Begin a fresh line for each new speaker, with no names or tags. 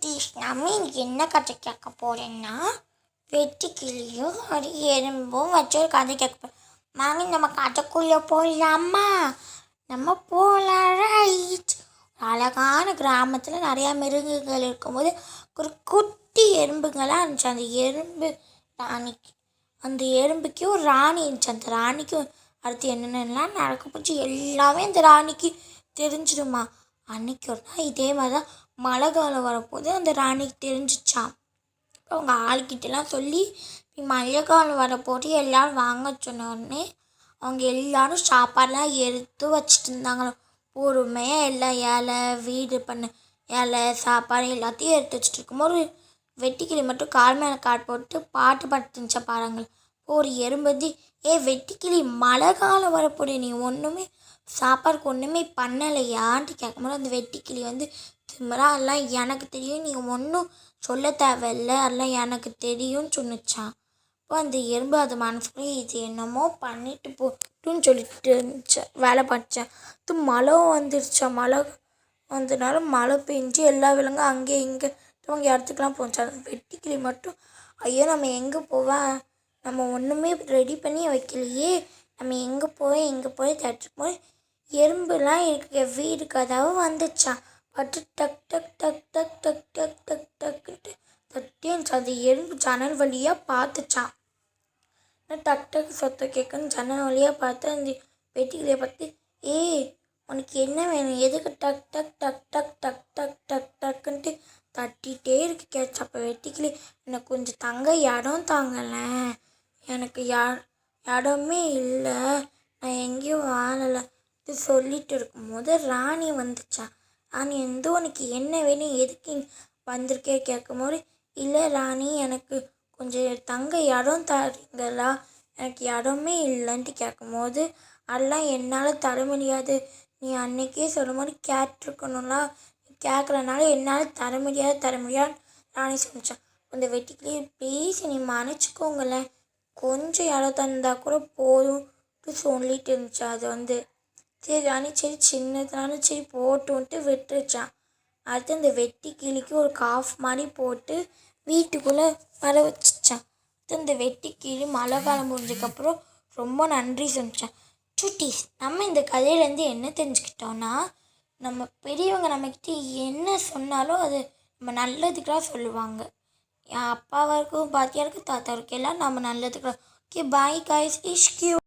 சுட்டீஸ் நம்ம இன்னைக்கு என்ன கதை கேட்க போகிறேன்னா வெட்டுக்கிளியும் ஒரு எறும்பும் வச்சு ஒரு கதை கேட்க போகிறோம். வாங்க நம்ம கதைக்குள்ளே போகலாமா? நம்ம போகலாம். ரைட். அழகான கிராமத்தில் நிறையா மிருகங்கள் இருக்கும்போது ஒரு குட்டி எறும்புங்களாக இருந்துச்சு. அந்த எறும்புக்கு ஒரு ராணி இருந்துச்சு. அந்த ராணிக்கு அடுத்து என்னென்னலாம் நடக்க போச்சு எல்லாமே அந்த ராணிக்கு தெரிஞ்சிடுமா. அன்றைக்கி ஒரு நாள் இதே மாதிரி தான் மழை காலம் வரப்போது அந்த ராணிக்கு தெரிஞ்சிச்சான். அவங்க ஆள்கிட்டலாம் சொல்லி மழை காலம் வரப்போது எல்லோரும் வாங்க சொன்ன உடனே அவங்க எல்லோரும் சாப்பாடெலாம் எடுத்து வச்சுட்டு இருந்தாங்களோ. பொறுமையாக எல்லாம் இலை வீடு பண்ண இலை சாப்பாடு எல்லாத்தையும் எடுத்து வச்சுட்டு இருக்கும்போது வெட்டுக்கிளி மட்டும் கால் மேலே காட் போட்டு பாட்டு பாட்டுச்சா பாருங்கள். ஒரு எறும்பு வெட்டுக்கிளி மழை காலம் வரப்போது நீ ஒன்றுமே சாப்பாடுக்கு ஒன்றுமே பண்ணலையான்ட்டு கேட்கும்போது அந்த வெட்டுக்கிளி திமிரா எல்லாம் எனக்கு தெரியும், நீ ஒன்றும் சொல்ல தேவையில்லை, அதெல்லாம் எனக்கு தெரியும்னு சொன்னிச்சான். அப்போ அந்த எறும்பு அது மனசுக்குள்ளே இது என்னமோ பண்ணிட்டு போட்டுன்னு சொல்லிட்டு இருந்துச்சு. வேலை பார்த்துச்சேன். அது மழை வந்துருச்சா. மழை வந்ததுனால மழை பெஞ்சு எல்லா விலங்கும் அங்கே இங்கே அவங்க இடத்துக்குலாம் போச்சா. அந்த வெட்டுக்கிளி மட்டும் ஐயோ நம்ம எங்கே போவேன், நம்ம ஒன்றுமே ரெடி பண்ணி வைக்கலையே, நம்ம எங்கே போய் தட்டுக்கு போய் எறும்புலாம் இருக்க வீடு கதவு வந்துச்சான். பட்டு டக் டக் டக் டக் டக் டக் டக் டக்குன்ட்டு தட்டிச்சு. அந்த எறும்பு ஜன்னல் வழியாக பார்த்துச்சான். டக் டக் சத்தம் கேட்குன்னு ஜன்னல் வழியாக பார்த்து அந்த வெட்டுக்கிளியை பார்த்து உனக்கு என்ன வேணும், எதுக்கு டக் டக் டக் டக் டக் டக் டக் டக்குன்ட்டு தட்டிகிட்டே இருக்கு கேட்சா. அப்போ வெட்டுக்கிளி எனக்கு கொஞ்சம் தங்க இடம் தாங்கலை, எனக்கு இடமே இல்லை, நான் எங்கேயும் வாழலை இது சொல்லிட்டு இருக்கும்போது ராணி வந்துச்சான். ராணி உனக்கு என்ன வேணும், எதுக்கு வந்திருக்கே கேட்கும்போது இல்லை ராணி எனக்கு கொஞ்சம் தங்க இடம் தரீங்களா, எனக்கு இடமே இல்லைன்ட்டு கேட்கும்போது அதெல்லாம் என்னால் தர முடியாது, நீ அன்னைக்கே சொல்லும் போது கேட்டிருக்கணும்ல, கேட்குறனால என்னால் தர முடியாது ராணி சொல்லிச்சான். அந்த வெட்டிக்கிளி ப்ளீஸ் நீ மன்னிச்சிக்கோங்களேன், கொஞ்சம் இடம் தந்தால் கூட போதும்ட்டு சொல்லிட்டு இருந்துச்சு. அது சரி ராணி சரி சின்னதுனாலும் சரி போட்டுன்ட்டு விட்டுருச்சான். அடுத்து அந்த வெட்டுக்கிளிக்கு ஒரு காஃப் மாதிரி போட்டு வீட்டுக்குள்ளே வர வச்சிச்சான். அடுத்து அந்த வெட்டுக்கிளி மழை காலம் முடிஞ்சதுக்கப்புறம் ரொம்ப நன்றி சொன்னிச்சான். சுட்டீஸ் நம்ம இந்த கதையிலேருந்து என்ன தெரிஞ்சுக்கிட்டோன்னா, நம்ம பெரியவங்க நம்மக்கிட்ட என்ன சொன்னாலும் அது நம்ம நல்லதுக்காக சொல்லுவாங்க. என் அப்பாவாக இருக்கும் பாட்டியாக இருக்கும் தாத்தா இருக்கும் எல்லாம் நம்ம நல்லதுக்காக. Okay bye guys, இஷ்கியூ.